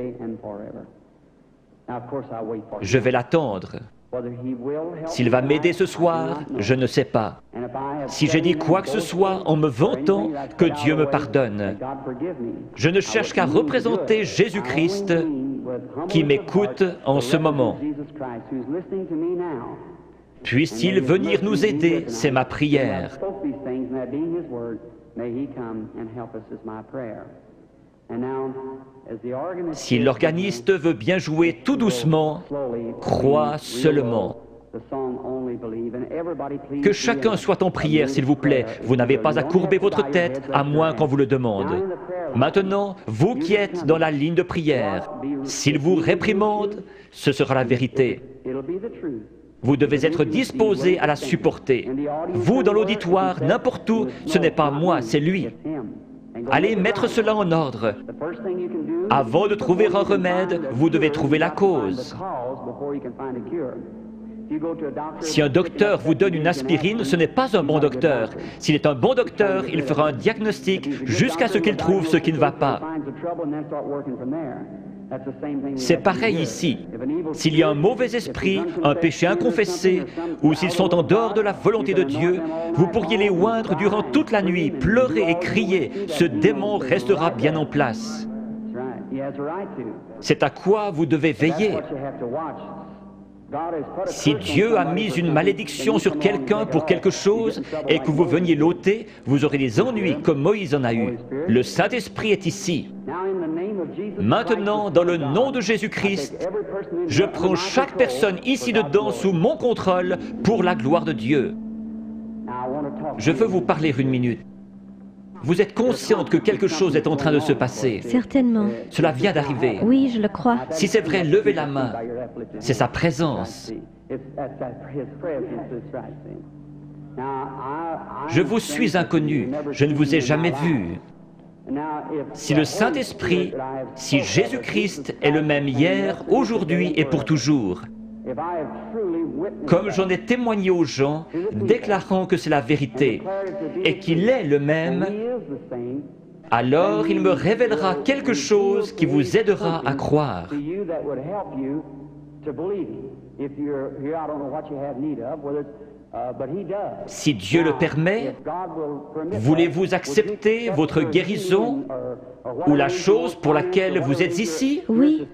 Je vais l'attendre. S'il va m'aider ce soir, je ne sais pas. Si j'ai dit quoi que ce soit en me vantant, que Dieu me pardonne. Je ne cherche qu'à représenter Jésus-Christ qui m'écoute en ce moment. Puisse-t-il venir nous aider, c'est ma prière. may He come and help us is my prayer. And now, as the organist Si l'organiste veut bien jouer tout doucement, crois seulement. Que chacun soit en prière, s'il vous plaît. Vous n'avez pas à courber votre tête, à moins qu'on vous le demande. Maintenant, vous qui êtes dans la ligne de prière, s'il vous réprimande, ce sera la vérité. Vous devez être disposé à la supporter. Vous, dans l'auditoire, n'importe où, ce n'est pas moi, c'est lui. Allez mettre cela en ordre. Avant de trouver un remède, vous devez trouver la cause. Si un docteur vous donne une aspirine, ce n'est pas un bon docteur. S'il est un bon docteur, il fera un diagnostic jusqu'à ce qu'il trouve ce qui ne va pas. C'est pareil ici. S'il y a un mauvais esprit, un péché inconfessé, ou s'ils sont en dehors de la volonté de Dieu, vous pourriez les oindre durant toute la nuit, pleurer et crier. Ce démon restera bien en place. C'est à quoi vous devez veiller. Si Dieu a mis une malédiction sur quelqu'un pour quelque chose et que vous veniez l'ôter, vous aurez des ennuis comme Moïse en a eu. Le Saint-Esprit est ici. Maintenant, dans le nom de Jésus-Christ, je prends chaque personne ici dedans sous mon contrôle pour la gloire de Dieu. Je veux vous parler une minute. Vous êtes consciente que quelque chose est en train de se passer. Certainement. Cela vient d'arriver. Oui, je le crois. Si c'est vrai, levez la main. C'est sa présence. Je vous suis inconnu. Je ne vous ai jamais vu. Si le Saint-Esprit, si Jésus-Christ est le même hier, aujourd'hui et pour toujours, comme j'en ai témoigné aux gens, déclarant que c'est la vérité et qu'il est le même, alors il me révélera quelque chose qui vous aidera à croire. Si Dieu le permet, voulez-vous accepter votre guérison ou la chose pour laquelle vous êtes ici? Oui.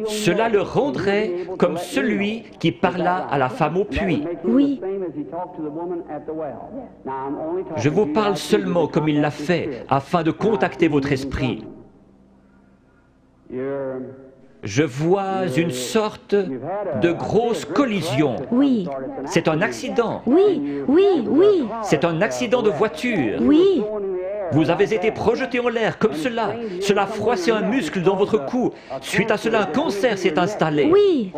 Cela le rendrait comme celui qui parla à la femme au puits. Oui. Je vous parle seulement comme il l'a fait, afin de contacter votre esprit. Je vois une sorte de grosse collision. Oui. C'est un accident. Oui, oui, oui. C'est un accident de voiture. Oui. Vous avez été projeté en l'air comme cela. Cela froissait un muscle dans votre cou. Suite à cela, un cancer s'est installé. Oui.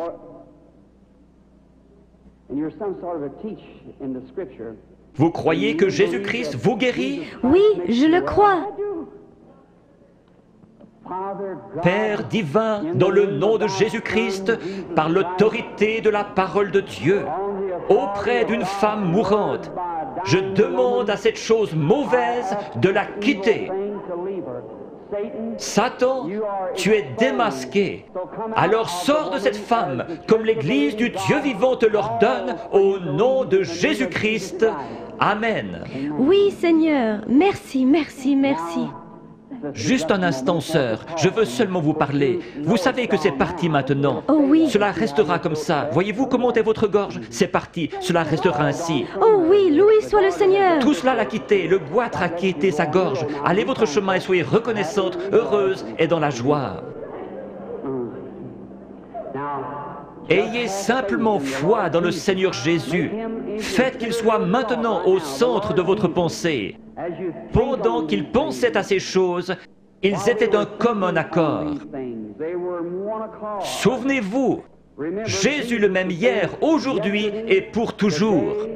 Vous croyez que Jésus-Christ vous guérit? Oui, je le crois. Père divin, dans le nom de Jésus-Christ, par l'autorité de la parole de Dieu, auprès d'une femme mourante, je demande à cette chose mauvaise de la quitter. Satan, tu es démasqué. Alors sors de cette femme, comme l'Église du Dieu vivant te l'ordonne, au nom de Jésus-Christ. Amen. Oui, Seigneur. Merci, merci, merci. Juste un instant, sœur, je veux seulement vous parler. Vous savez que c'est parti maintenant. Oh oui. Cela restera comme ça. Voyez-vous comment est votre gorge? C'est parti, cela restera ainsi. Oh oui, loué soit le Seigneur. Tout cela l'a quitté, le goitre a quitté sa gorge. Allez votre chemin et soyez reconnaissante, heureuse et dans la joie. Ayez simplement foi dans le Seigneur Jésus. Faites qu'il soit maintenant au centre de votre pensée. Pendant qu'ils pensaient à ces choses, ils étaient un commun accord. Souvenez-vous, Jésus le même hier, aujourd'hui et pour toujours.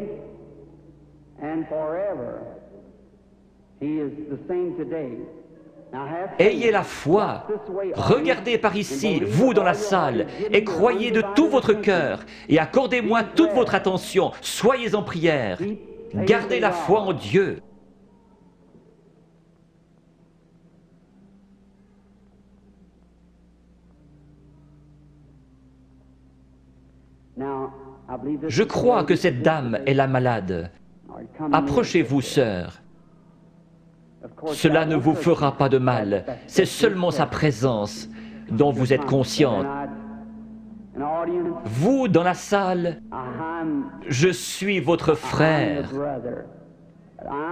Ayez la foi. Regardez par ici, vous dans la salle, et croyez de tout votre cœur, et accordez-moi toute votre attention. Soyez en prière. Gardez la foi en Dieu. Je crois que cette dame est la malade. Approchez-vous, sœur. Cela ne vous fera pas de mal. C'est seulement sa présence dont vous êtes consciente. Vous, dans la salle, je suis votre frère.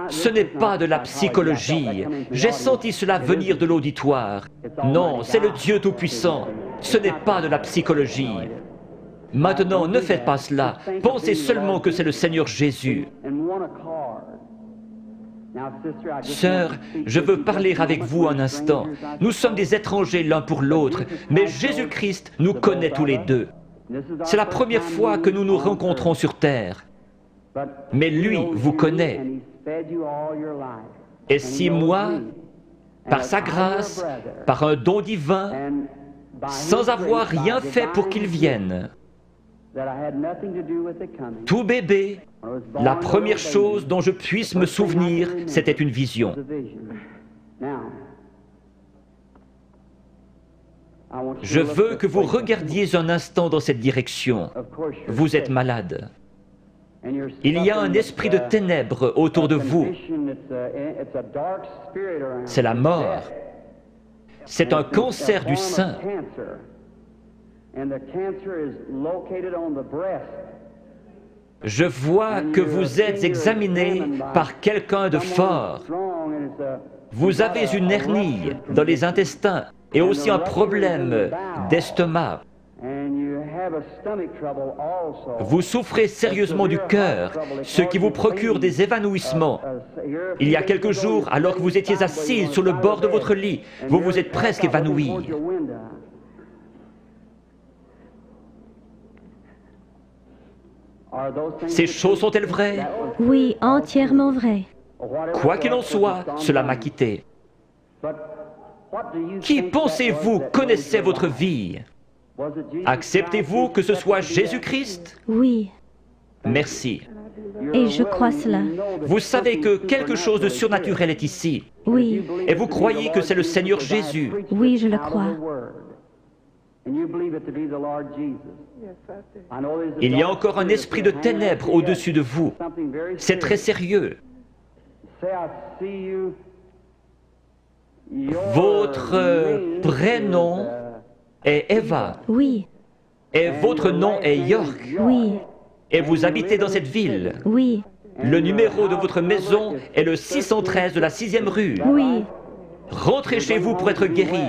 Ce n'est pas de la psychologie. J'ai senti cela venir de l'auditoire. Non, c'est le Dieu Tout-Puissant. Ce n'est pas de la psychologie. Maintenant, ne faites pas cela. Pensez seulement que c'est le Seigneur Jésus. Sœur, je veux parler avec vous un instant. Nous sommes des étrangers l'un pour l'autre, mais Jésus-Christ nous connaît tous les deux. C'est la première fois que nous nous rencontrons sur terre. Mais lui vous connaît. Et si moi, par sa grâce, par un don divin, sans avoir rien fait pour qu'il vienne, tout bébé, la première chose dont je puisse me souvenir, c'était une vision. Je veux que vous regardiez un instant dans cette direction. Vous êtes malade. Il y a un esprit de ténèbres autour de vous. C'est la mort. C'est un cancer du sein. Je vois que vous êtes examiné par quelqu'un de fort. Vous avez une hernie dans les intestins et aussi un problème d'estomac. Vous souffrez sérieusement du cœur, ce qui vous procure des évanouissements. Il y a quelques jours, alors que vous étiez assise sur le bord de votre lit, vous vous êtes presque évanoui. Ces choses sont-elles vraies? Oui, entièrement vrai. Quoi qu'il en soit, cela m'a quitté. Qui pensez-vous connaissait votre vie? Acceptez-vous que ce soit Jésus-Christ? Oui, Merci. et je crois cela. Vous savez que quelque chose de surnaturel est ici. Oui, Et vous croyez que c'est le Seigneur Jésus. oui, je le crois. Il y a encore un esprit de ténèbres au-dessus de vous. C'est très sérieux. Votre prénom est Eva. Oui, Et votre nom est York. oui, Et vous habitez dans cette ville. oui, Le numéro de votre maison est le 613 de la 6e rue. oui. Rentrez chez vous pour être guéri.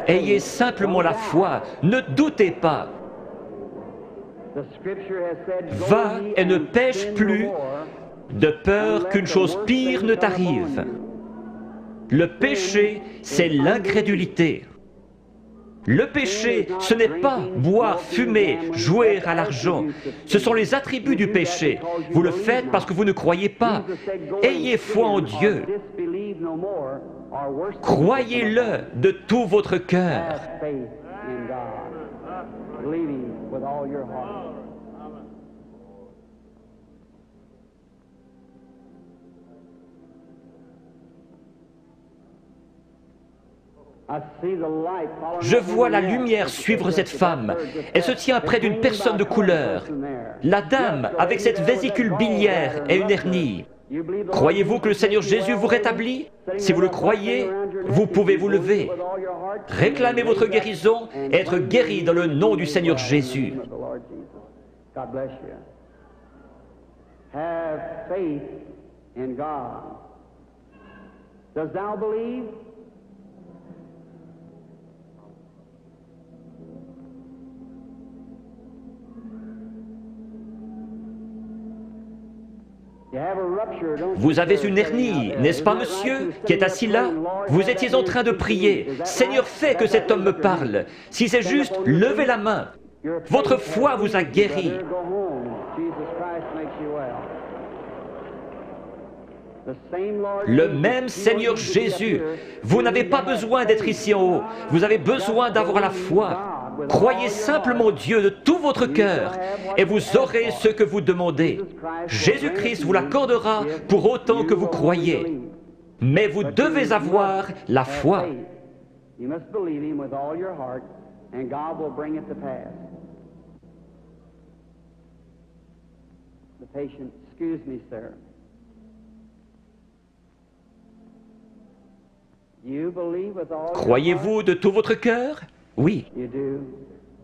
Ayez simplement la foi, ne doutez pas. Va et ne pêche plus, de peur qu'une chose pire ne t'arrive. Le péché, c'est l'incrédulité. Le péché, ce n'est pas boire, fumer, jouer à l'argent. Ce sont les attributs du péché. Vous le faites parce que vous ne croyez pas. Ayez foi en Dieu. Croyez-le de tout votre cœur. Je vois la lumière suivre cette femme. Elle se tient près d'une personne de couleur. La dame, avec cette vésicule biliaire et une hernie. Croyez-vous que le Seigneur Jésus vous rétablit? Si vous le croyez, vous pouvez vous lever. Réclamez votre guérison et être guéri dans le nom du Seigneur Jésus. Have faith in God. Does thou believe? Vous avez une hernie, n'est-ce pas, monsieur, qui est assis là? Vous étiez en train de prier. Seigneur, fais que cet homme me parle. Si c'est juste, levez la main. Votre foi vous a guéri. Le même Seigneur Jésus. Vous n'avez pas besoin d'être ici en haut. Vous avez besoin d'avoir la foi. Croyez simplement Dieu de tout votre cœur et vous aurez ce que vous demandez. Jésus-Christ vous l'accordera pour autant que vous croyez. Mais vous devez avoir la foi. You must believe him with all your heart, and God will bring it to pass. The patient, excuse me, sir. You believe with all Croyez-vous de tout votre cœur? Oui. You do.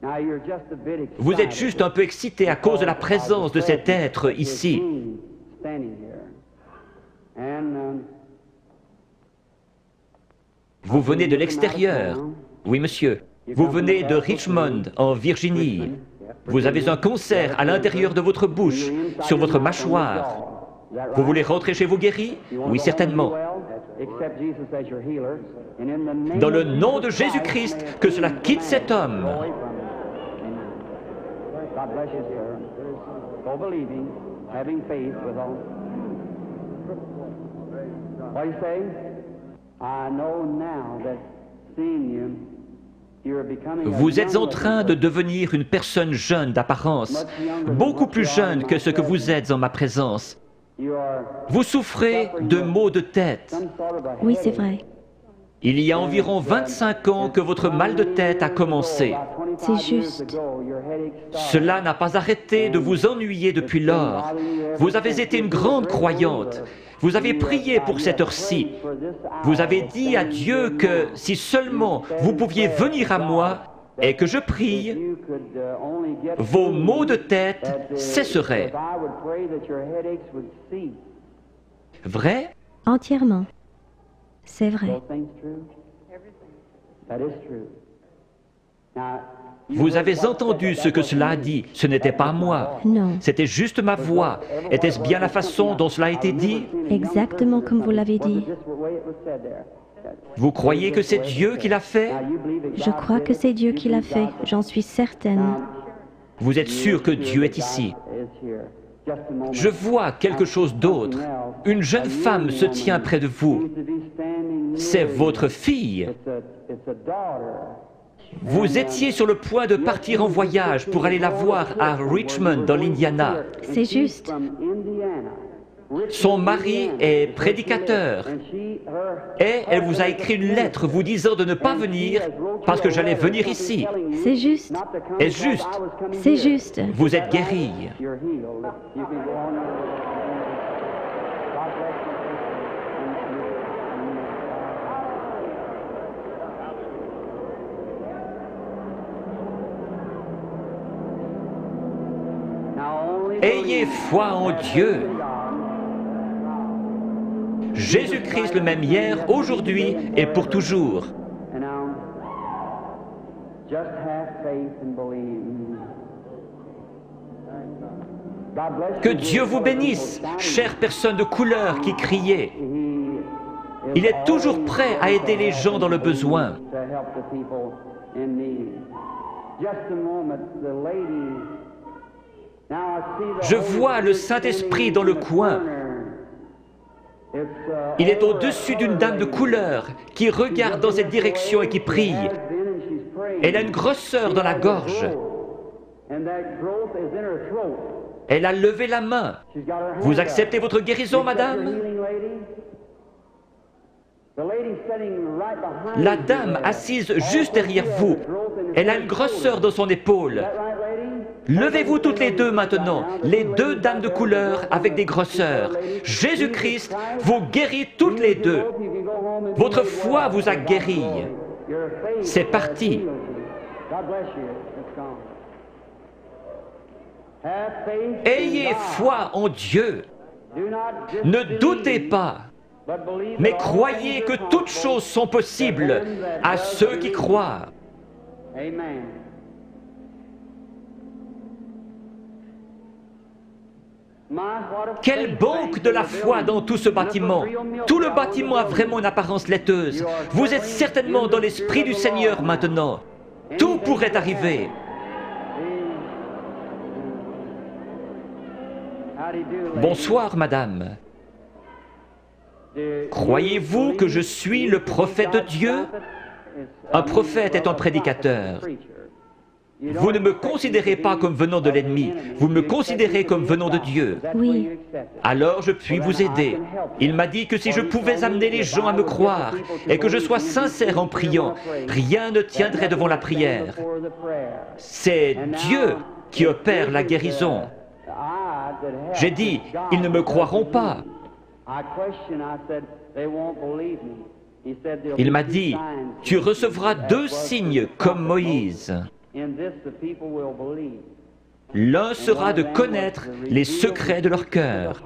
Now you're just a bit excited. Vous êtes juste un peu excité à cause de la présence de cet être ici. Standing here. And, Vous venez de l'extérieur. Oui, monsieur. Vous venez de Richmond, en Virginie. Vous avez un concert à l'intérieur de votre bouche, sur votre mâchoire. Vous voulez rentrer chez vous guéri? Oui, certainement. Dans le nom de Jésus-Christ, que cela quitte cet homme. God bless you, sir. Go believing, having faith with all. What do you say? I know now that seeing you, you're becoming a Vous êtes en young train de devenir une personne jeune d'apparence, beaucoup plus jeune que ce que vous êtes en ma présence. You are Vous souffrez de maux de tête. some sort of a Oui, c'est headache. vrai. Il y a environ 25 ans que votre mal de tête a commencé. C'est juste. Cela n'a pas arrêté de vous ennuyer depuis lors. Vous avez été une grande croyante. Vous avez prié pour cette heure-ci. Vous avez dit à Dieu que si seulement vous pouviez venir à moi et que je prie, vos maux de tête cesseraient. Vrai? Entièrement. C'est vrai. Vous avez entendu ce que cela a dit. Ce n'était pas moi. Non. C'était juste ma voix. Était-ce bien la façon dont cela a été dit? Exactement comme vous l'avez dit. Vous croyez que c'est Dieu qui l'a fait? Je crois que c'est Dieu qui l'a fait. J'en suis certaine. Vous êtes sûr que Dieu est ici? Je vois quelque chose d'autre. Une jeune femme se tient près de vous. C'est votre fille. Vous étiez sur le point de partir en voyage pour aller la voir à Richmond, dans l'Indiana. C'est juste. Son mari est prédicateur et elle vous a écrit une lettre vous disant de ne pas venir parce que j'allais venir ici. C'est juste. Est-ce juste? C'est juste. Vous êtes guéri. Ayez foi en Dieu. Jésus-Christ le même hier, aujourd'hui et pour toujours. Que Dieu vous bénisse, chère personne de couleur qui criait. Il est toujours prêt à aider les gens dans le besoin. Je vois le Saint-Esprit dans le coin. Il est au-dessus d'une dame de couleur qui regarde dans cette direction et qui prie. Elle a une grosseur dans la gorge. Elle a levé la main. Vous acceptez votre guérison, madame? La dame assise juste derrière vous, elle a une grosseur dans son épaule. Levez-vous toutes les deux maintenant, les deux dames de couleur avec des grosseurs. Jésus-Christ vous guérit toutes les deux. Votre foi vous a guéri. C'est parti. Ayez foi en Dieu. Ne doutez pas, mais croyez que toutes choses sont possibles à ceux qui croient. Quelle banque de la foi dans tout ce bâtiment! Tout le bâtiment a vraiment une apparence laiteuse. Vous êtes certainement dans l'Esprit du Seigneur maintenant. Tout pourrait arriver. Bonsoir, madame. Croyez-vous que je suis le prophète de Dieu? Un prophète est un prédicateur. Vous ne me considérez pas comme venant de l'ennemi, vous me considérez comme venant de Dieu. Oui. Alors je puis vous aider. Il m'a dit que si je pouvais amener les gens à me croire et que je sois sincère en priant, rien ne tiendrait devant la prière. C'est Dieu qui opère la guérison. J'ai dit, ils ne me croiront pas. Il m'a dit, tu recevras 2 signes comme Moïse. L'un sera de connaître les secrets de leur cœur.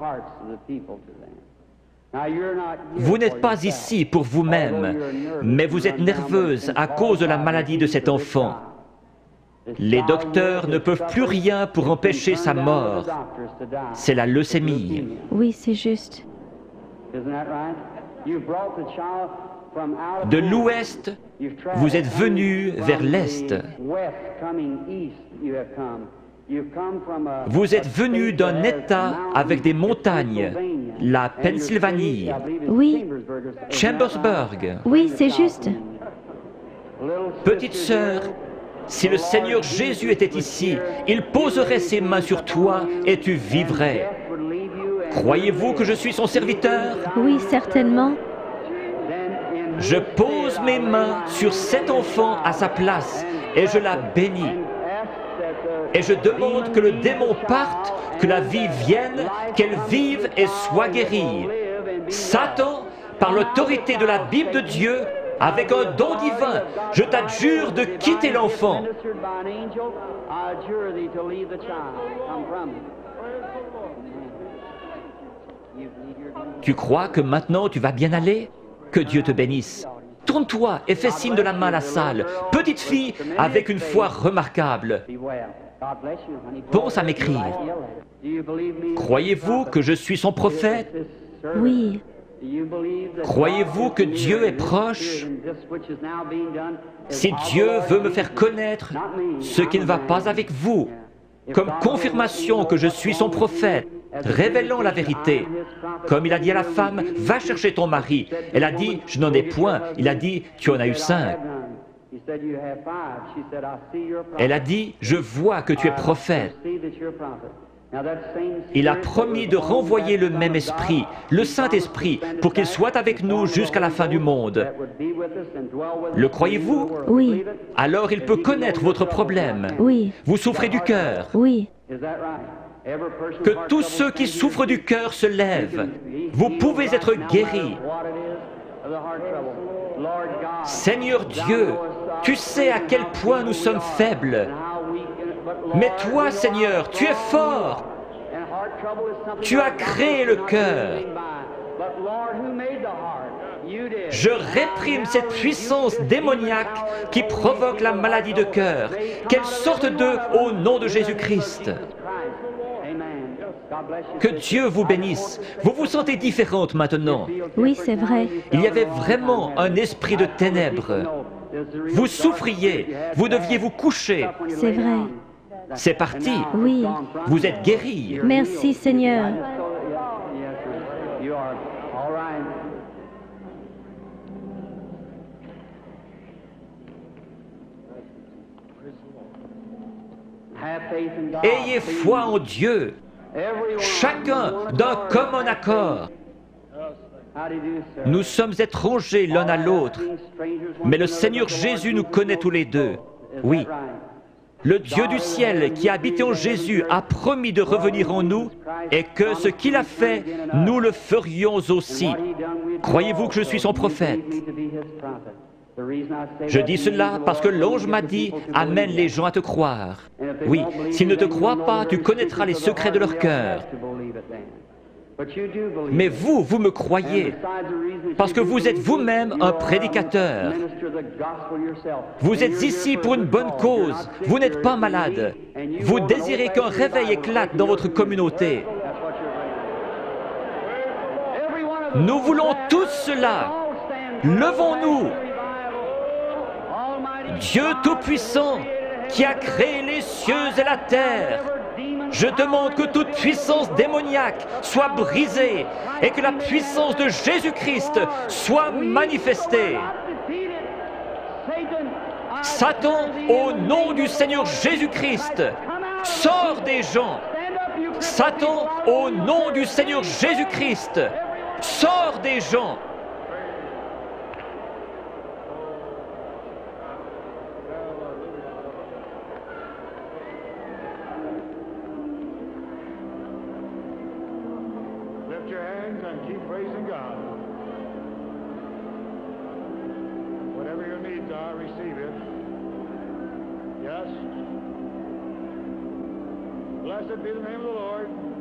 Vous n'êtes pas ici pour vous-même, mais vous êtes nerveuse à cause de la maladie de cet enfant. Les docteurs ne peuvent plus rien pour empêcher sa mort. C'est la leucémie. Oui, c'est juste. De l'ouest, vous êtes venu vers l'est. Vous êtes venu d'un État avec des montagnes, la Pennsylvanie, Oui. Chambersburg. Oui, c'est juste. Petite sœur, si le Seigneur Jésus était ici, il poserait ses mains sur toi et tu vivrais. Croyez-vous que je suis son serviteur? Oui, certainement. Je pose mes mains sur cet enfant à sa place et je la bénis. Et je demande que le démon parte, que la vie vienne, qu'elle vive et soit guérie. Satan, par l'autorité de la Bible de Dieu, avec un don divin, je t'adjure de quitter l'enfant. Tu crois que maintenant tu vas bien aller? Que Dieu te bénisse. Tourne-toi et fais signe de la main à la salle. Petite fille avec une foi remarquable. Pense à m'écrire. Croyez-vous que je suis son prophète? Oui. Croyez-vous que Dieu est proche? Si Dieu veut me faire connaître ce qui ne va pas avec vous, comme confirmation que je suis son prophète, révélant la vérité. Comme il a dit à la femme, va chercher ton mari. Elle a dit, je n'en ai point. Il a dit, tu en as eu 5. Elle a dit, je vois que tu es prophète. Il a promis de renvoyer le même esprit, le Saint-Esprit, pour qu'il soit avec nous jusqu'à la fin du monde. Le croyez-vous? Oui. Alors il peut connaître votre problème. Oui. Vous souffrez du cœur. Oui. Que tous ceux qui souffrent du cœur se lèvent. Vous pouvez être guéris. Seigneur Dieu, tu sais à quel point nous sommes faibles. Mais toi, Seigneur, tu es fort. Tu as créé le cœur. Je réprime cette puissance démoniaque qui provoque la maladie de cœur. Qu'elle sorte d'eux au nom de Jésus-Christ. Que Dieu vous bénisse. Vous vous sentez différente maintenant. Oui, c'est vrai. Il y avait vraiment un esprit de ténèbres. Vous souffriez. Vous deviez vous coucher. C'est vrai. C'est parti. Oui. Vous êtes guéri. Merci, Seigneur. Ayez foi en Dieu. Chacun d'un commun accord. Nous sommes étrangers l'un à l'autre, mais le Seigneur Jésus nous connaît tous les deux. Oui. Le Dieu du ciel qui a habité en Jésus a promis de revenir en nous et que ce qu'il a fait, nous le ferions aussi. Croyez-vous que je suis son prophète? Je dis cela parce que l'ange m'a dit « Amène les gens à te croire ». Oui, s'ils ne te croient pas, tu connaîtras les secrets de leur cœur. Mais vous, vous me croyez, parce que vous êtes vous-même un prédicateur. Vous êtes ici pour une bonne cause. Vous n'êtes pas malade. Vous désirez qu'un réveil éclate dans votre communauté. Nous voulons tous cela. Levons-nous. Dieu Tout-Puissant, qui a créé les cieux et la terre, je demande que toute puissance démoniaque soit brisée et que la puissance de Jésus-Christ soit manifestée. Satan, au nom du Seigneur Jésus-Christ, sors des gens. Satan, au nom du Seigneur Jésus-Christ, sors des gens. Lift your hands and keep praising God. Whatever your needs are, receive it. Yes. Blessed be the name of the Lord.